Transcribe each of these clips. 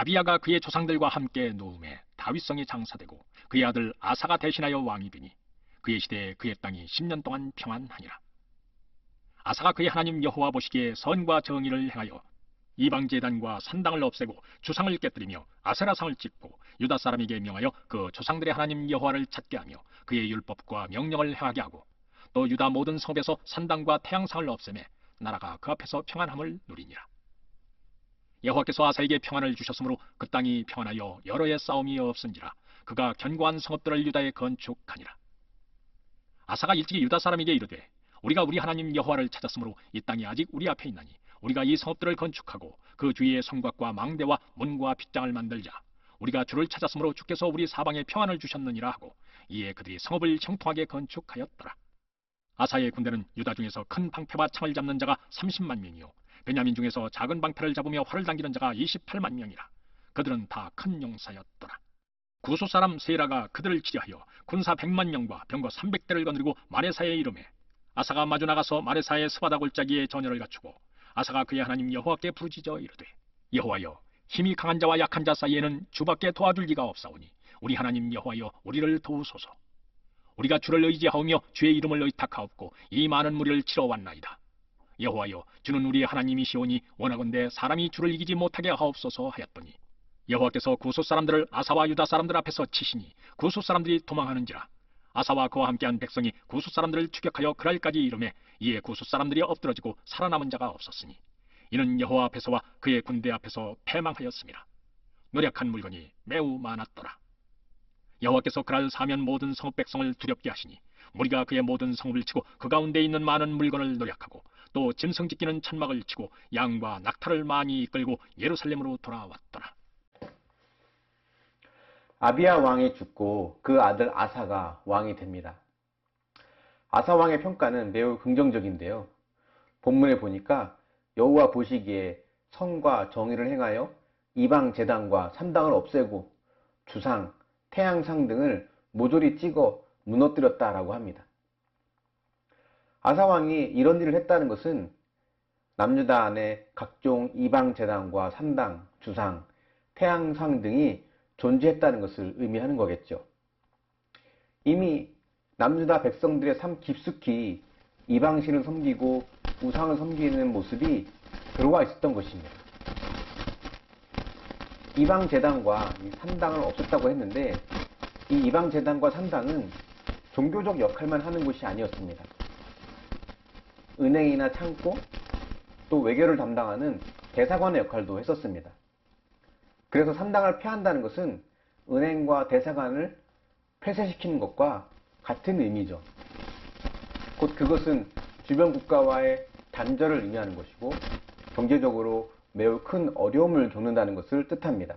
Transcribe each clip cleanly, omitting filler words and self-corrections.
아비야가 그의 조상들과 함께 노음에 다윗성이 장사되고 그의 아들 아사가 대신하여 왕이 되니 그의 시대에 그의 땅이 10년 동안 평안하니라. 아사가 그의 하나님 여호와 보시기에 선과 정의를 행하여 이방 제단과 산당을 없애고 주상을 깨뜨리며 아세라상을 찍고 유다 사람에게 명하여 그 조상들의 하나님 여호와를 찾게 하며 그의 율법과 명령을 행하게 하고 또 유다 모든 성읍에서 산당과 태양상을 없애매 나라가 그 앞에서 평안함을 누리니라. 여호와께서 아사에게 평안을 주셨으므로 그 땅이 평안하여 여러 해 싸움이 없은지라 그가 견고한 성읍들을 유다에 건축하니라. 아사가 일찍이 유다 사람에게 이르되 우리가 우리 하나님 여호와를 찾았으므로 이 땅이 아직 우리 앞에 있나니 우리가 이 성읍들을 건축하고 그 주위에 성곽과 망대와 문과 빗장을 만들자. 우리가 주를 찾았으므로 주께서 우리 사방에 평안을 주셨느니라 하고 이에 그들이 성읍을 형통하게 건축하였더라. 아사의 군대는 유다 중에서 큰 방패와 창을 잡는 자가 30만 명이요 베냐민 중에서 작은 방패를 잡으며 활을 당기는 자가 28만 명이라. 그들은 다 큰 용사였더라. 구소 사람 세라가 그들을 치려하여 군사 100만 명과 병거 300대를 거느리고 마레사에 이르매 아사가 마주 나가서 마레사의 스바다 골짜기에 전열을 갖추고 아사가 그의 하나님 여호와께 부르짖어 이르되 여호와여 힘이 강한 자와 약한 자 사이에는 주밖에 도와줄 이가 없사오니 우리 하나님 여호와여 우리를 도우소서. 우리가 주를 의지하오며 주의 이름을 의탁하옵고 이 많은 무리를 치러 왔나이다. 여호와여 주는 우리의 하나님이시오니 원하건대 사람이 주를 이기지 못하게 하옵소서 하였더니 여호와께서 구소 사람들을 아사와 유다 사람들 앞에서 치시니 구소 사람들이 도망하는지라. 아사와 그와 함께한 백성이 구소 사람들을 추격하여 그랄까지 이르매 이에 구소 사람들이 엎드러지고 살아남은 자가 없었으니 이는 여호와 앞에서와 그의 군대 앞에서 패망하였습니다. 노력한 물건이 매우 많았더라. 여호와께서 그날 사면 모든 성읍 백성을 두렵게 하시니 무리가 그의 모든 성읍을 치고 그 가운데 있는 많은 물건을 노력하고 또 짐승 짓기는 천막을 치고 양과 낙타를 많이 이끌고 예루살렘으로 돌아왔더라. 아비야 왕이 죽고 그 아들 아사가 왕이 됩니다. 아사 왕의 평가는 매우 긍정적인데요. 본문에 보니까 여호와 보시기에 선과 정의를 행하여 이방 제단과 산당을 없애고 주상, 태양상 등을 모조리 찍어 무너뜨렸다라고 합니다. 아사 왕이 이런 일을 했다는 것은 남유다 안에 각종 이방 제단과 산당, 주상, 태양상 등이 존재했다는 것을 의미하는 거겠죠. 이미 남유다 백성들의 삶 깊숙이 이방신을 섬기고 우상을 섬기는 모습이 들어와 있었던 것입니다. 이방 제단과 산당을 없앴다고 했는데 이 이방 제단과 산당은 종교적 역할만 하는 곳이 아니었습니다. 은행이나 창고, 또 외교를 담당하는 대사관의 역할도 했었습니다. 그래서 산당을 폐한다는 것은 은행과 대사관을 폐쇄시키는 것과 같은 의미죠. 곧 그것은 주변 국가와의 단절을 의미하는 것이고 경제적으로 매우 큰 어려움을 겪는다는 것을 뜻합니다.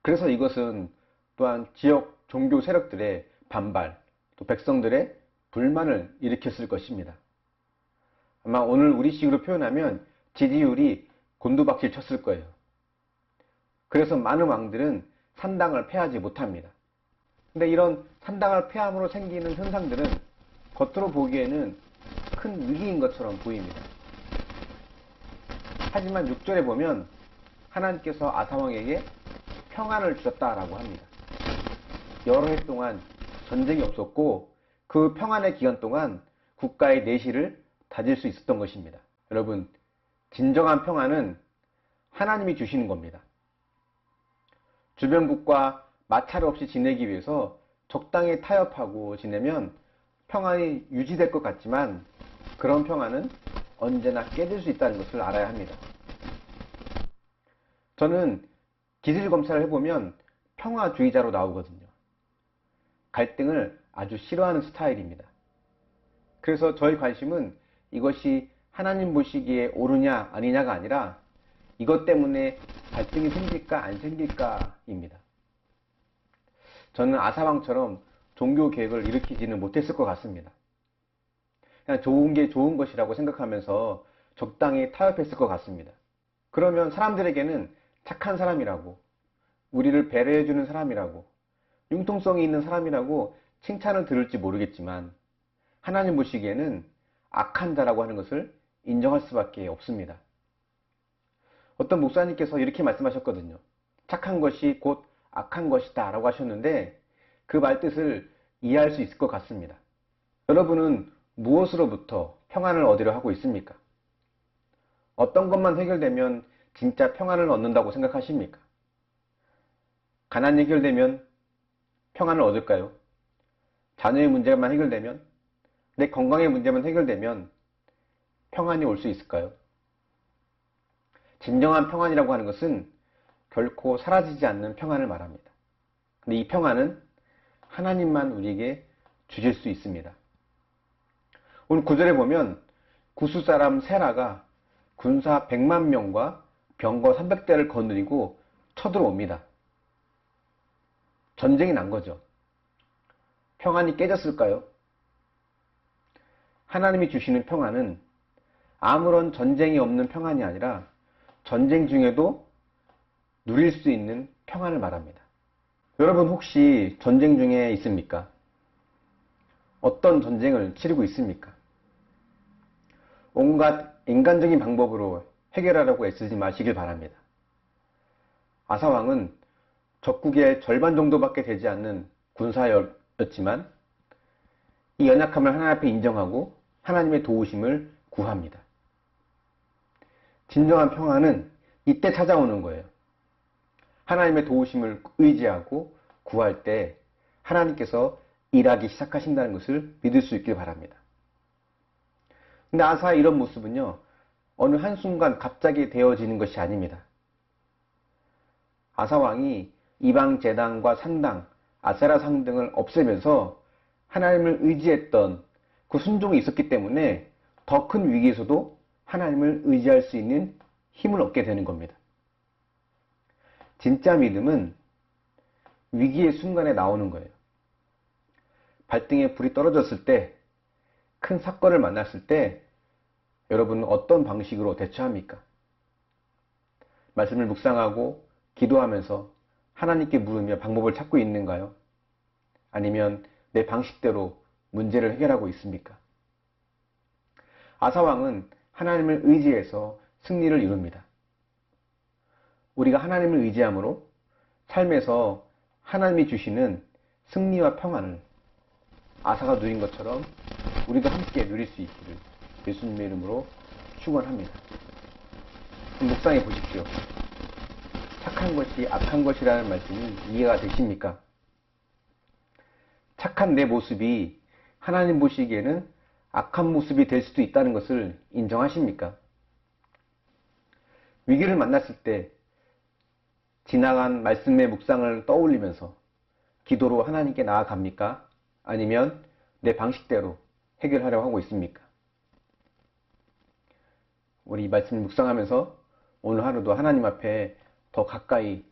그래서 이것은 또한 지역 종교 세력들의 반발, 또 백성들의 불만을 일으켰을 것입니다. 아마 오늘 우리식으로 표현하면 지지율이 곤두박질 쳤을 거예요. 그래서 많은 왕들은 산당을 폐하지 못합니다. 근데 이런 산당을 폐함으로 생기는 현상들은 겉으로 보기에는 큰 위기인 것처럼 보입니다. 하지만 6절에 보면 하나님께서 아사왕에게 평안을 주셨다라고 합니다. 여러 해 동안 전쟁이 없었고 그 평안의 기간 동안 국가의 내실을 다질 수 있었던 것입니다. 여러분, 진정한 평안은 하나님이 주시는 겁니다. 주변국과 마찰 없이 지내기 위해서 적당히 타협하고 지내면 평안이 유지될 것 같지만 그런 평안은 언제나 깨질 수 있다는 것을 알아야 합니다. 저는 기술검사를 해보면 평화주의자로 나오거든요. 갈등을 아주 싫어하는 스타일입니다. 그래서 저의 관심은 이것이 하나님 보시기에 옳으냐 아니냐가 아니라 이것 때문에 갈등이 생길까 안 생길까입니다. 저는 아사왕처럼 종교 계획을 일으키지는 못했을 것 같습니다. 그냥 좋은 게 좋은 것이라고 생각하면서 적당히 타협했을 것 같습니다. 그러면 사람들에게는 착한 사람이라고, 우리를 배려해주는 사람이라고, 융통성이 있는 사람이라고 칭찬을 들을지 모르겠지만 하나님 보시기에는 악한 자라고 하는 것을 인정할 수밖에 없습니다. 어떤 목사님께서 이렇게 말씀하셨거든요. 착한 것이 곧 악한 것이다 라고 하셨는데 그 말 뜻을 이해할 수 있을 것 같습니다. 여러분은 무엇으로부터 평안을 얻으려 하고 있습니까? 어떤 것만 해결되면 진짜 평안을 얻는다고 생각하십니까? 가난이 해결되면 평안을 얻을까요? 자녀의 문제만 해결되면, 내 건강의 문제만 해결되면 평안이 올 수 있을까요? 진정한 평안이라고 하는 것은 결코 사라지지 않는 평안을 말합니다. 근데 이 평안은 하나님만 우리에게 주실 수 있습니다. 오늘 구절에 보면 구스 사람 세라가 군사 100만 명과 병거 300대를 거느리고 쳐들어옵니다. 전쟁이 난 거죠. 평안이 깨졌을까요? 하나님이 주시는 평안은 아무런 전쟁이 없는 평안이 아니라 전쟁 중에도 누릴 수 있는 평안을 말합니다. 여러분 혹시 전쟁 중에 있습니까? 어떤 전쟁을 치르고 있습니까? 온갖 인간적인 방법으로 해결하려고 애쓰지 마시길 바랍니다. 아사왕은 적국의 절반 정도밖에 되지 않는 군사였지만 이 연약함을 하나님 앞에 인정하고 하나님의 도우심을 구합니다. 진정한 평안은 이때 찾아오는 거예요. 하나님의 도우심을 의지하고 구할 때 하나님께서 일하기 시작하신다는 것을 믿을 수 있길 바랍니다. 근데 아사의 이런 모습은요, 어느 한순간 갑자기 되어지는 것이 아닙니다. 아사왕이 이방 제단과 산당, 아세라 상 등을 없애면서 하나님을 의지했던 그 순종이 있었기 때문에 더 큰 위기에서도 하나님을 의지할 수 있는 힘을 얻게 되는 겁니다. 진짜 믿음은 위기의 순간에 나오는 거예요. 발등에 불이 떨어졌을 때, 큰 사건을 만났을 때 여러분은 어떤 방식으로 대처합니까? 말씀을 묵상하고 기도하면서 하나님께 물으며 방법을 찾고 있는가요? 아니면 내 방식대로 문제를 해결하고 있습니까? 아사왕은 하나님을 의지해서 승리를 이룹니다. 우리가 하나님을 의지함으로 삶에서 하나님이 주시는 승리와 평안을 아사가 누린 것처럼 우리도 함께 누릴 수 있기를 예수님의 이름으로 축원합니다. 묵상해 보십시오. 착한 것이 악한 것이라는 말씀이 이해가 되십니까? 착한 내 모습이 하나님 보시기에는 악한 모습이 될 수도 있다는 것을 인정하십니까? 위기를 만났을 때 지나간 말씀의 묵상을 떠올리면서 기도로 하나님께 나아갑니까? 아니면 내 방식대로 해결하려고 하고 있습니까? 우리 이 말씀을 묵상하면서 오늘 하루도 하나님 앞에 더 가까이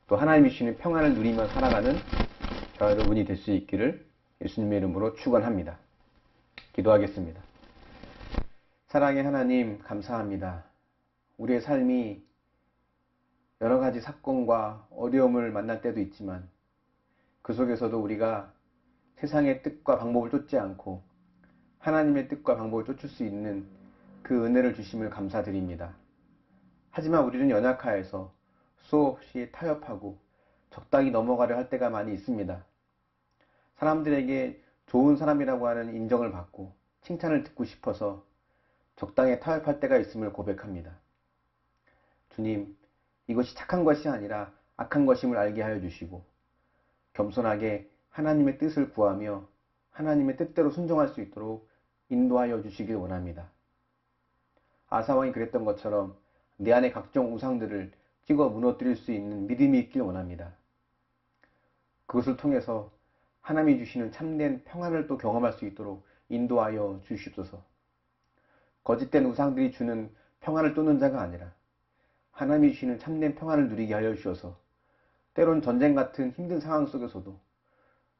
또 하나님이 주시는 평안을 누리며 살아가는 저와 여러분이 될 수 있기를 예수님의 이름으로 축원합니다. 기도하겠습니다. 사랑의 하나님 감사합니다. 우리의 삶이 여러 가지 사건과 어려움을 만날 때도 있지만 그 속에서도 우리가 세상의 뜻과 방법을 쫓지 않고 하나님의 뜻과 방법을 쫓을 수 있는 그 은혜를 주심을 감사드립니다. 하지만 우리는 연약하여서 수없이 타협하고 적당히 넘어가려 할 때가 많이 있습니다. 사람들에게 좋은 사람이라고 하는 인정을 받고 칭찬을 듣고 싶어서 적당히 타협할 때가 있음을 고백합니다. 주님, 이것이 착한 것이 아니라 악한 것임을 알게 하여 주시고 겸손하게 하나님의 뜻을 구하며 하나님의 뜻대로 순종할 수 있도록 인도하여 주시길 원합니다. 아사왕이 그랬던 것처럼 내 안에 각종 우상들을 찍어 무너뜨릴 수 있는 믿음이 있길 원합니다. 그것을 통해서 하나님이 주시는 참된 평안을 또 경험할 수 있도록 인도하여 주시옵소서. 거짓된 우상들이 주는 평안을 쫓는 자가 아니라 하나님이 주시는 참된 평안을 누리게 하여 주셔서 때론 전쟁 같은 힘든 상황 속에서도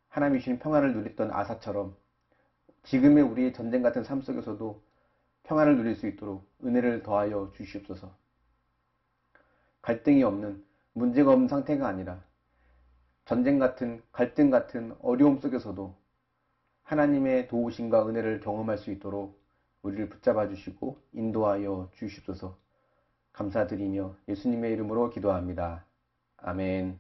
하나님이 주시는 평안을 누렸던 아사처럼 지금의 우리의 전쟁 같은 삶 속에서도 평안을 누릴 수 있도록 은혜를 더하여 주시옵소서. 갈등이 없는, 문제가 없는 상태가 아니라 전쟁 같은, 갈등 같은 어려움 속에서도 하나님의 도우심과 은혜를 경험할 수 있도록 우리를 붙잡아 주시고 인도하여 주시옵소서. 감사드리며 예수님의 이름으로 기도합니다. 아멘.